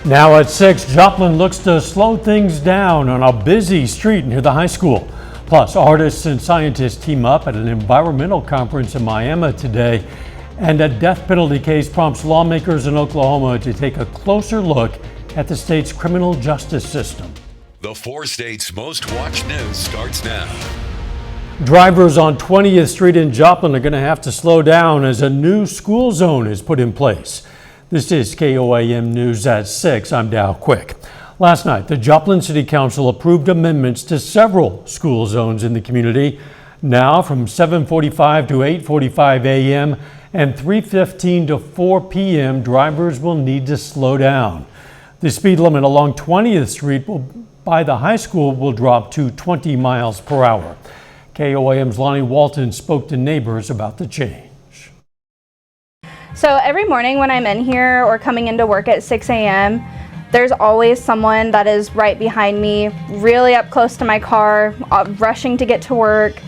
Now at 6, Joplin looks to slow things down on a busy street near the high school. Plus, artists and scientists team up at an environmental conference in Miami today. And a death penalty case prompts lawmakers in Oklahoma to take a closer look at the state's criminal justice system. The 4 states' most watched news starts now. Drivers on 20th Street in Joplin are going to have to slow down as a new school zone is put in place. This is KOAM News at 6. I'm Dow Quick. Last night, the Joplin City Council approved amendments to several school zones in the community. Now from 7:45 to 8:45 a.m. and 3:15 to 4 p.m., drivers will need to slow down. The speed limit along 20th Street by the high school will drop to 20 miles per hour. KOAM's Lonnie Walton spoke to neighbors about the change. So every morning when I'm in here or coming into work at 6 a.m., there's always someone that is right behind me, really up close to my car, rushing to get to work.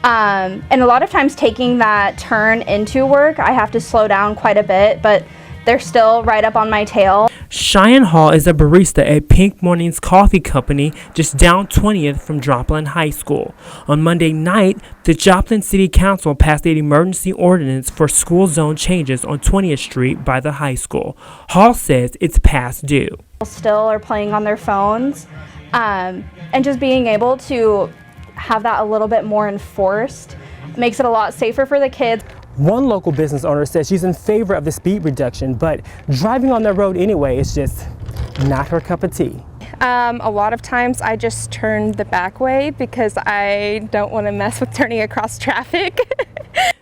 And a lot of times taking that turn into work, I have to slow down quite a bit, but they're still right up on my tail. Cheyenne Hall is a barista at Pink Morning's Coffee Company just down 20th from Joplin High School. On Monday night, the Joplin City Council passed an emergency ordinance for school zone changes on 20th Street by the high school. Hall says it's past due. Still are playing on their phones, and just being able to have that a little bit more enforced makes it a lot safer for the kids. One local business owner says she's in favor of the speed reduction, but driving on the road anyway is just not her cup of tea. A lot of times I just turn the back way because I don't want to mess with turning across traffic.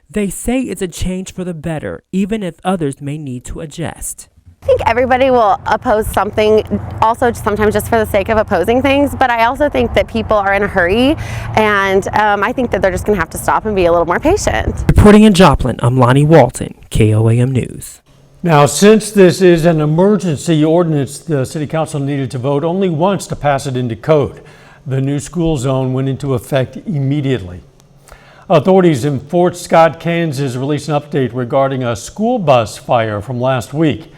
They say it's a change for the better, even if others may need to adjust. I think everybody will oppose something, also sometimes just for the sake of opposing things, but I also think that people are in a hurry, and I think that they're just going to have to stop and be a little more patient. Reporting in Joplin, I'm Lonnie Walton, KOAM News. Now, since this is an emergency ordinance, the City Council needed to vote only once to pass it into code. The new school zone went into effect immediately. Authorities in Fort Scott, Kansas released an update regarding a school bus fire from last week.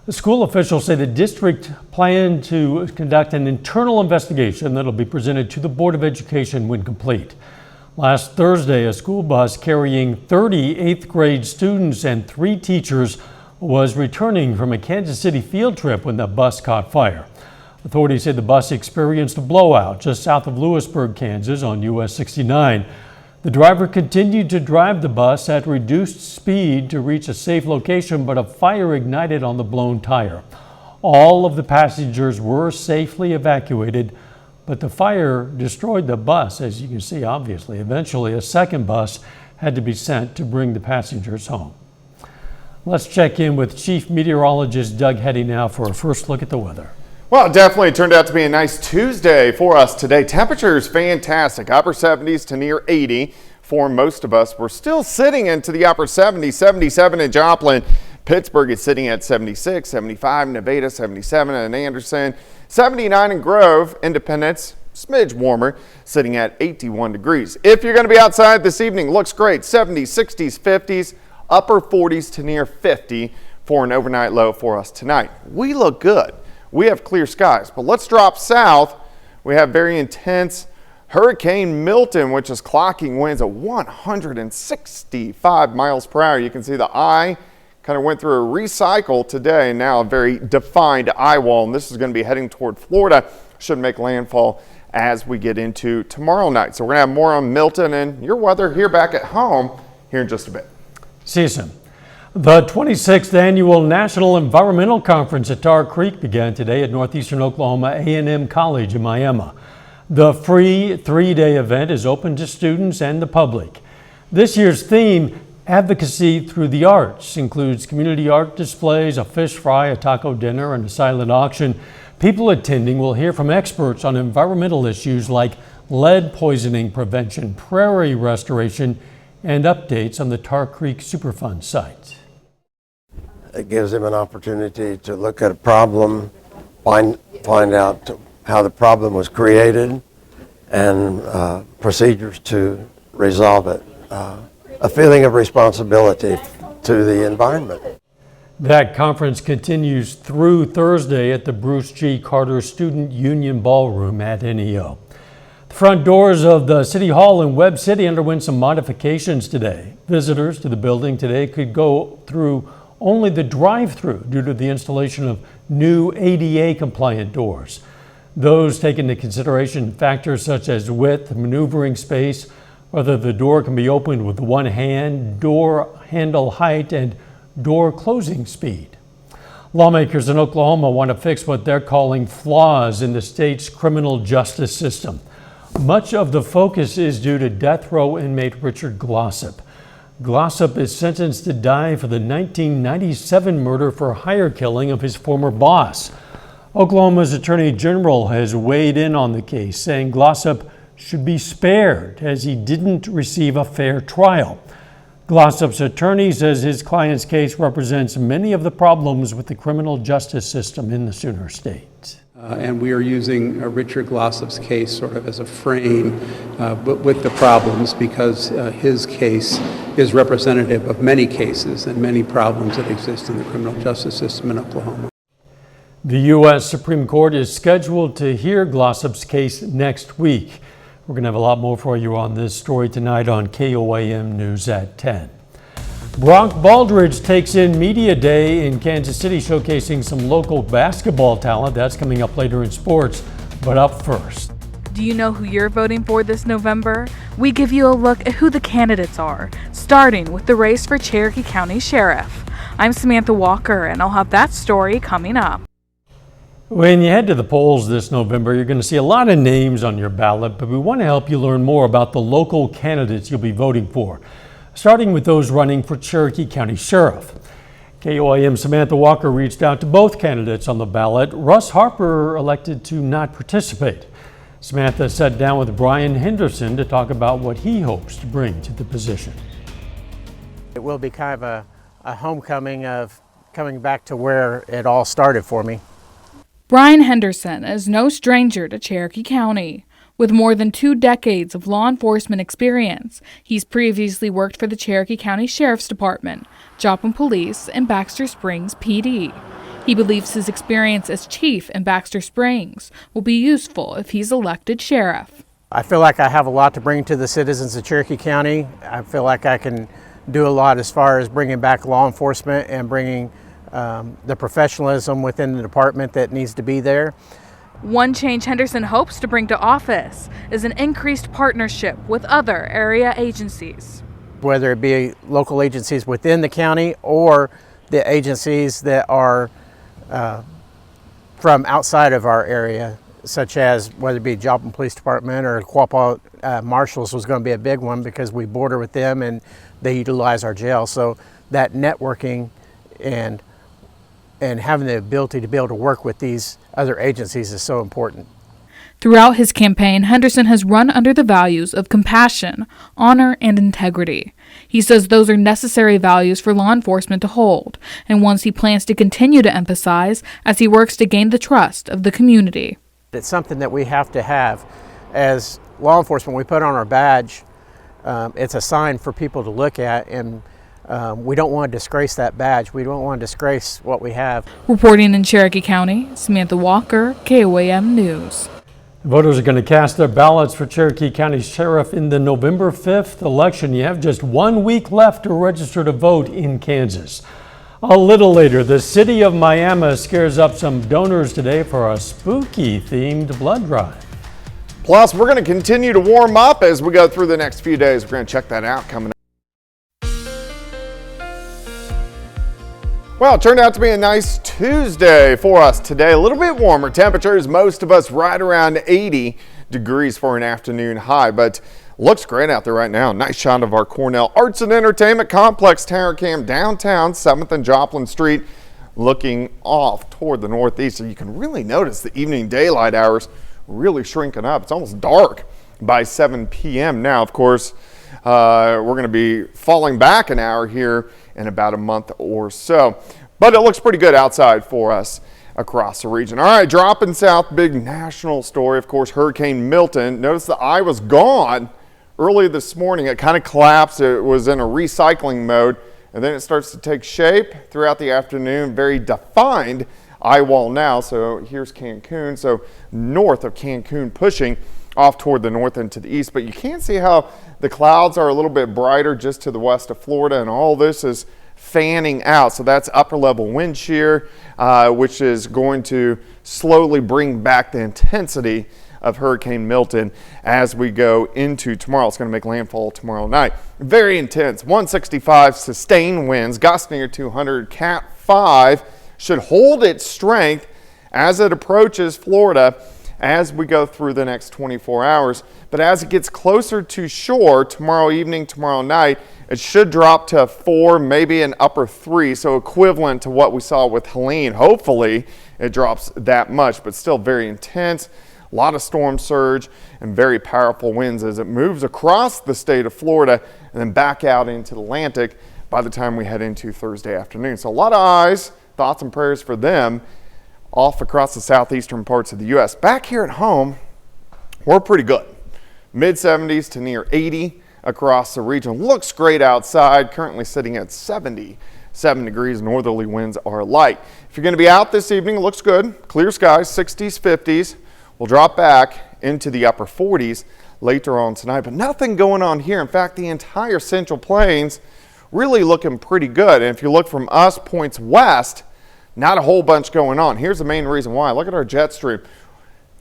The school officials say the district planned to conduct an internal investigation that will be presented to the Board of Education when complete. Last Thursday, a school bus carrying 30 8th grade students and 3 teachers was returning from a Kansas City field trip when the bus caught fire. Authorities say the bus experienced a blowout just south of Lewisburg, Kansas on US 69. The driver continued to drive the bus at reduced speed to reach a safe location, but a fire ignited on the blown tire. All of the passengers were safely evacuated, but the fire destroyed the bus, as you can see, obviously. Eventually, a second bus had to be sent to bring the passengers home. Let's check in with Chief Meteorologist Doug Heddy now for a first look at the weather. Well, it definitely turned out to be a nice Tuesday for us today. Temperatures fantastic, upper 70s to near 80 for most of us. We're still sitting into the upper 70s, 77 in Joplin. Pittsburgh is sitting at 76, 75 in Nevada, 77 in Anderson, 79 in Grove. Independence, smidge warmer, sitting at 81 degrees. If you're going to be outside this evening, looks great. 70s, 60s, 50s, upper 40s to near 50 for an overnight low for us tonight. We look good. We have clear skies, but let's drop south. We have very intense Hurricane Milton, which is clocking winds at 165 miles per hour. You can see the eye kind of went through a recycle today, and now a very defined eye wall, and this is going to be heading toward Florida. Should make landfall as we get into tomorrow night. So we're going to have more on Milton and your weather here back at home here in just a bit. See you soon. The 26th Annual National Environmental Conference at Tar Creek began today at Northeastern Oklahoma A&M College in Miami. The free 3-day event is open to students and the public. This year's theme, Advocacy Through the Arts, includes community art displays, a fish fry, a taco dinner, and a silent auction. People attending will hear from experts on environmental issues like lead poisoning prevention, prairie restoration, and updates on the Tar Creek Superfund site. It gives them an opportunity to look at a problem, find out how the problem was created, and procedures to resolve it. A feeling of responsibility to the environment. That conference continues through Thursday at the Bruce G. Carter Student Union Ballroom at NEO. The front doors of the City Hall in Webb City underwent some modifications today. Visitors to the building today could go through only the drive-through due to the installation of new ADA compliant doors. Those take into consideration factors such as width, maneuvering space, whether the door can be opened with one hand, door handle height, and door closing speed. Lawmakers in Oklahoma want to fix what they're calling flaws in the state's criminal justice system. Much of the focus is due to death row inmate Richard Glossip. Glossip is sentenced to die for the 1997 murder for hire killing of his former boss. Oklahoma's Attorney General has weighed in on the case, saying Glossip should be spared as he didn't receive a fair trial. Glossip's attorney says his client's case represents many of the problems with the criminal justice system in the Sooner State. And we are using Richard Glossip's case sort of as a frame, but with the problems, because his case is representative of many cases and many problems that exist in the criminal justice system in Oklahoma. The U.S. Supreme Court is scheduled to hear Glossip's case next week. We're going to have a lot more for you on this story tonight on KOAM News at 10. Brock Baldridge takes in Media Day in Kansas City, showcasing some local basketball talent. That's coming up later in sports, but up first. Do you know who you're voting for this November? We give you a look at who the candidates are, starting with the race for Cherokee County Sheriff. I'm Samantha Walker, and I'll have that story coming up. When you head to the polls this November, you're going to see a lot of names on your ballot, but we want to help you learn more about the local candidates you'll be voting for, starting with those running for Cherokee County Sheriff. KOAM Samantha Walker reached out to both candidates on the ballot. Russ Harper elected to not participate. Samantha sat down with Brian Henderson to talk about what he hopes to bring to the position. It will be kind of a homecoming of coming back to where it all started for me. Brian Henderson is no stranger to Cherokee County. With more than 2 decades of law enforcement experience, he's previously worked for the Cherokee County Sheriff's Department, Joplin Police, and Baxter Springs PD. He believes his experience as chief in Baxter Springs will be useful if he's elected sheriff. I feel like I have a lot to bring to the citizens of Cherokee County. I feel like I can do a lot as far as bringing back law enforcement and bringing the professionalism within the department that needs to be there. One change Henderson hopes to bring to office is an increased partnership with other area agencies. Whether it be local agencies within the county or the agencies that are from outside of our area, such as whether it be Joplin Police Department or Quapaw Marshals was going to be a big one because we border with them and they utilize our jail. So that networking and having the ability to be able to work with these other agencies is so important. Throughout his campaign, Henderson has run under the values of compassion, honor, and integrity. He says those are necessary values for law enforcement to hold, and ones he plans to continue to emphasize as he works to gain the trust of the community. It's something that we have to have as law enforcement. We put on our badge. It's a sign for people to look at, and we don't want to disgrace that badge. We don't want to disgrace what we have. Reporting in Cherokee County, Samantha Walker, KOAM News. Voters are going to cast their ballots for Cherokee County Sheriff in the November 5th election. You have just 1 week left to register to vote in Kansas. A little later, the city of Miami scares up some donors today for a spooky themed blood drive. Plus, we're going to continue to warm up as we go through the next few days. We're going to check that out coming up. Well, it turned out to be a nice Tuesday for us today. A little bit warmer temperatures, most of us right around 80 degrees for an afternoon high, but looks great out there right now. Nice shot of our Cornell Arts and Entertainment Complex Tower Cam downtown, 7th and Joplin Street, looking off toward the northeast. So you can really notice the evening daylight hours really shrinking up. It's almost dark by 7 p.m. now. Of course, we're going to be falling back an hour here in about a month or so, but it looks pretty good outside for us across the region. All right, dropping south, big national story, of course, Hurricane Milton. Notice the eye was gone early this morning. It kind of collapsed. It was in a recycling mode and then it starts to take shape throughout the afternoon. Very defined eye wall now. So here's Cancun. So north of Cancun, pushing off toward the north and to the east. But you can see how the clouds are a little bit brighter just to the west of Florida, and all this is fanning out. So that's upper level wind shear, which is going to slowly bring back the intensity of Hurricane Milton as we go into tomorrow. It's going to make landfall tomorrow night. Very intense, 165 sustained winds, gusts near 200, Cat 5 should hold its strength as it approaches Florida as we go through the next 24 hours. But as it gets closer to shore tomorrow evening, tomorrow night, it should drop to 4, maybe an upper 3, so equivalent to what we saw with Helene. Hopefully it drops that much, but still very intense. A lot of storm surge and very powerful winds as it moves across the state of Florida and then back out into the Atlantic by the time we head into Thursday afternoon. So a lot of eyes, thoughts and prayers for them off across the southeastern parts of the U.S. Back here at home, we're pretty good. Mid-70s to near 80 across the region. Looks great outside, currently sitting at 77 degrees. Northerly winds are light. If you're going to be out this evening, it looks good. Clear skies, 60s, 50s. We'll drop back into the upper 40s later on tonight, but nothing going on here. In fact, the entire Central Plains really looking pretty good. And if you look from us points west, not a whole bunch going on. Here's the main reason why. Look at our jet stream.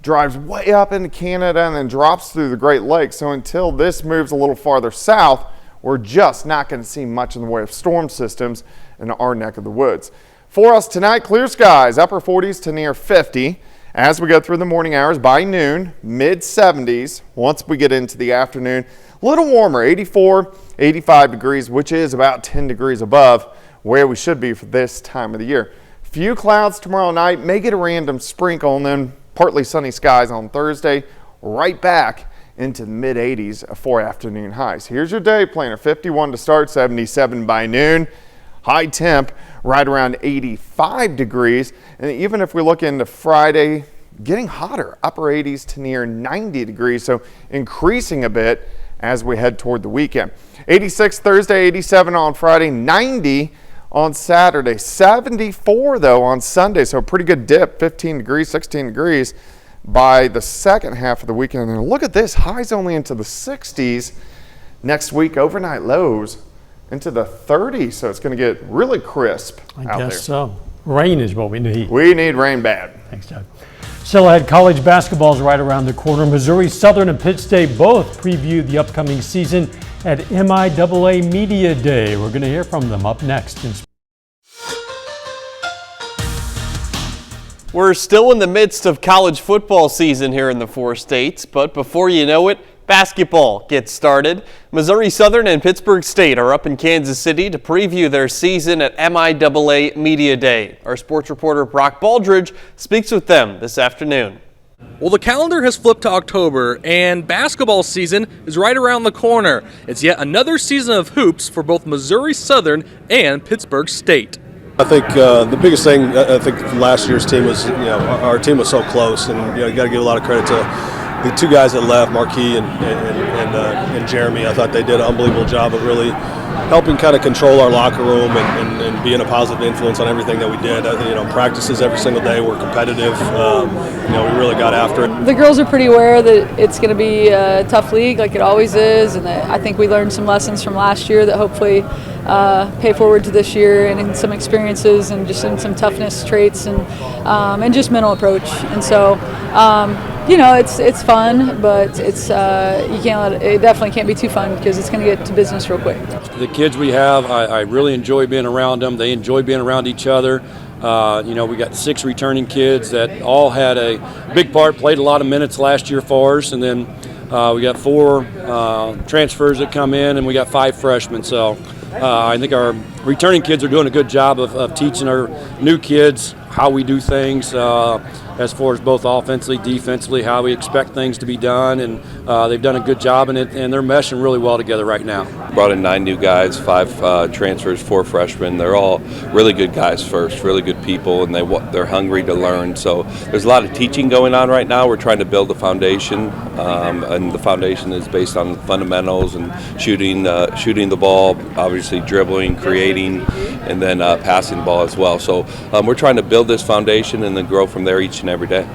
Drives way up into Canada and then drops through the Great Lakes. So until this moves a little farther south, we're just not going to see much in the way of storm systems in our neck of the woods. For us tonight, clear skies, upper 40s to near 50. As we go through the morning hours, by noon, mid-70s. Once we get into the afternoon, a little warmer, 84, 85 degrees, which is about 10 degrees above where we should be for this time of the year. Few clouds tomorrow night, may get a random sprinkle, and then partly sunny skies on Thursday, right back into the mid-80s for afternoon highs. Here's your day planner, 51 to start, 77 by noon. High temp right around 85 degrees. And even if we look into Friday, getting hotter, upper 80s to near 90 degrees. So increasing a bit as we head toward the weekend. 86 Thursday, 87 on Friday, 90 on Saturday, 74 though on Sunday. So a pretty good dip, 15 degrees, 16 degrees by the second half of the weekend. And look at this, highs only into the 60s next week, overnight lows into the 30s, so it's going to get really crisp out there. I guess so. Rain is what we need. We need rain bad. Thanks, Doug. Still ahead, college basketball is right around the corner. Missouri Southern and Pitt State both preview the upcoming season at MIAA Media Day. We're going to hear from them up next. We're still in the midst of college football season here in the 4 states, but before you know it, basketball gets started. Missouri Southern and Pittsburgh State are up in Kansas City to preview their season at MIAA Media Day. Our sports reporter Brock Baldridge speaks with them this afternoon. Well, the calendar has flipped to October, and basketball season is right around the corner. It's yet another season of hoops for both Missouri Southern and Pittsburgh State. I think the biggest thing, I think last year's team was, our team was so close, and you got to give a lot of credit to the 2 guys that left, Marquis and Jeremy. I thought they did an unbelievable job of really helping kind of control our locker room and being a positive influence on everything that we did. Practices every single day were competitive. We really got after it. The girls are pretty aware that it's going to be a tough league like it always is, and I think we learned some lessons from last year that hopefully pay forward to this year, and in some experiences and just in some toughness traits and just mental approach. And so it's fun, but it's it definitely can't be too fun because it's going to get to business real quick. The kids we have, I really enjoy being around them. They enjoy being around each other. We got 6 returning kids that all had a big part, played a lot of minutes last year for us, and then we got 4 transfers that come in, and we got 5 freshmen. So I think our returning kids are doing a good job of teaching our new kids how we do things as far as both offensively, defensively, how we expect things to be done, and they've done a good job in it, and they're meshing really well together right now. Brought in 9 new guys, 5 transfers, 4 freshmen. They're all really good guys first, really good people, and they're hungry to learn. So there's a lot of teaching going on right now. We're trying to build a foundation, and the foundation is based on fundamentals and shooting the ball, obviously dribbling, creating, and then passing the ball as well. So we're trying to build this foundation and then grow from there each and every day.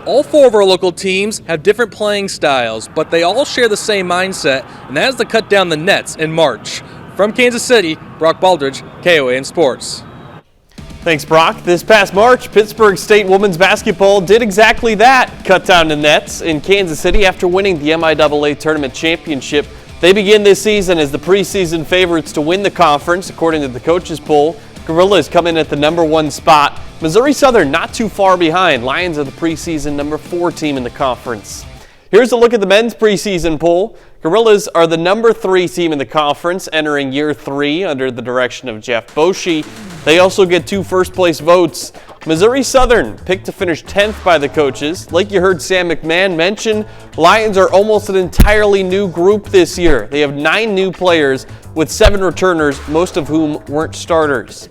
All 4 of our local teams have different playing styles, but they all share the same mindset, and that is to cut down the nets in March. From Kansas City, Brock Baldridge, KOAN Sports. Thanks, Brock. This past March, Pittsburgh State women's basketball did exactly that, cut down the nets in Kansas City after winning the MIAA Tournament Championship. They begin this season as the preseason favorites to win the conference, according to the coaches poll. Gorillas come in at the #1 spot. Missouri Southern not too far behind. Lions are the preseason #4 team in the conference. Here's a look at the men's preseason poll. Gorillas are the #3 team in the conference, entering year 3 under the direction of Jeff Boschee. They also get 2 first-place votes. Missouri Southern picked to finish 10th by the coaches. Like you heard Sam McMahon mention, Lions are almost an entirely new group this year. They have 9 new players with 7 returners, most of whom weren't starters.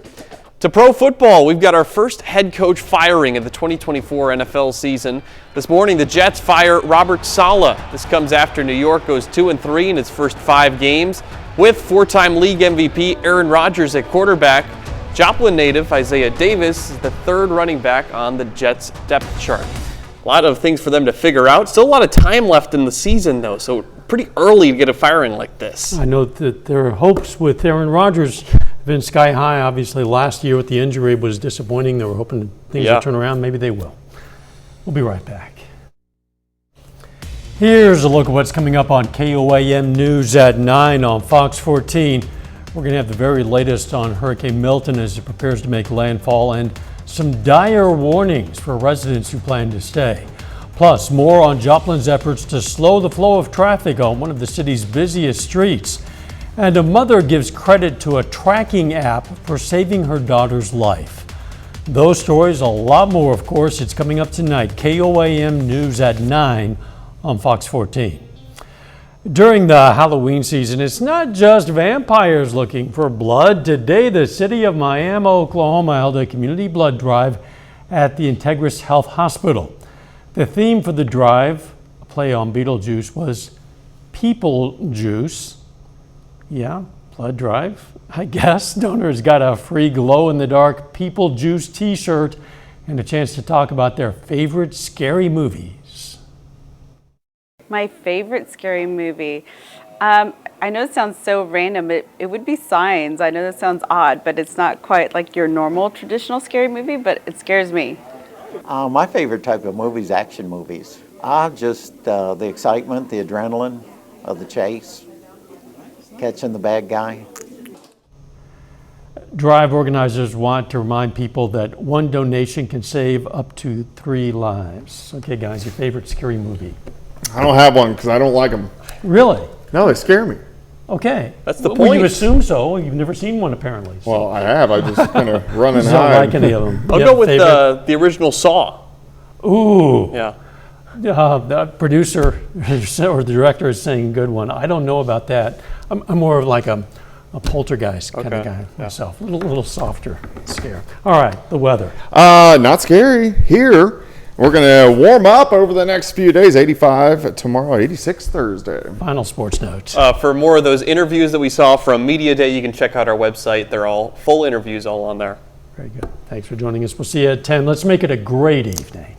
To pro football, we've got our first head coach firing of the 2024 NFL season. This morning, the Jets fire Robert Saleh. This comes after New York goes 2-3 in its first 5 games, with 4-time league MVP Aaron Rodgers at quarterback. Joplin native Isaiah Davis is the 3rd running back on the Jets depth chart. A lot of things for them to figure out. Still a lot of time left in the season, though, so pretty early to get a firing like this. I know that their hopes with Aaron Rodgers have been sky high. Obviously, last year with the injury was disappointing. They were hoping things would turn around. Maybe they will. We'll be right back. Here's a look at what's coming up on KOAM News at 9 on Fox 14. We're going to have the very latest on Hurricane Milton as it prepares to make landfall and some dire warnings for residents who plan to stay. Plus, more on Joplin's efforts to slow the flow of traffic on one of the city's busiest streets. And a mother gives credit to a tracking app for saving her daughter's life. Those stories, a lot more, of course, it's coming up tonight. KOAM News at 9 on Fox 14. During the Halloween season, it's not just vampires looking for blood. Today, the city of Miami, Oklahoma held a community blood drive at the Integris Health Hospital. The theme for the drive, a play on Beetlejuice, was People Juice. Yeah, blood drive, I guess. Donors got a free glow-in-the-dark People Juice t-shirt and a chance to talk about their favorite scary movies. My favorite scary movie, I know it sounds so random, it would be Signs. I know that sounds odd, but it's not quite like your normal traditional scary movie, but it scares me. My favorite type of movie is action movies. Just the excitement, the adrenaline of the chase, catching the bad guy. Drive organizers want to remind people that one donation can save up to 3 lives. Okay, guys, your favorite scary movie? I don't have one because I don't like them. Really? No, they scare me. Okay. That's the Well, point. you assume so. You've never seen one, apparently. So. Well, I have. I just kind of run and Don't hide. like any of them. I'll Yeah, go with favorite? the original Saw. Ooh. Yeah. The producer or the director is saying good one. I don't know about that. I'm more of like a poltergeist kind of guy myself. A little softer scare. All right, the weather. Not scary here. We're going to warm up over the next few days. 85 tomorrow, 86 Thursday. Final sports notes. For more of those interviews that we saw from Media Day, you can check out our website. They're all full interviews all on there. Very good. Thanks for joining us. We'll see you at 10. Let's make it a great evening.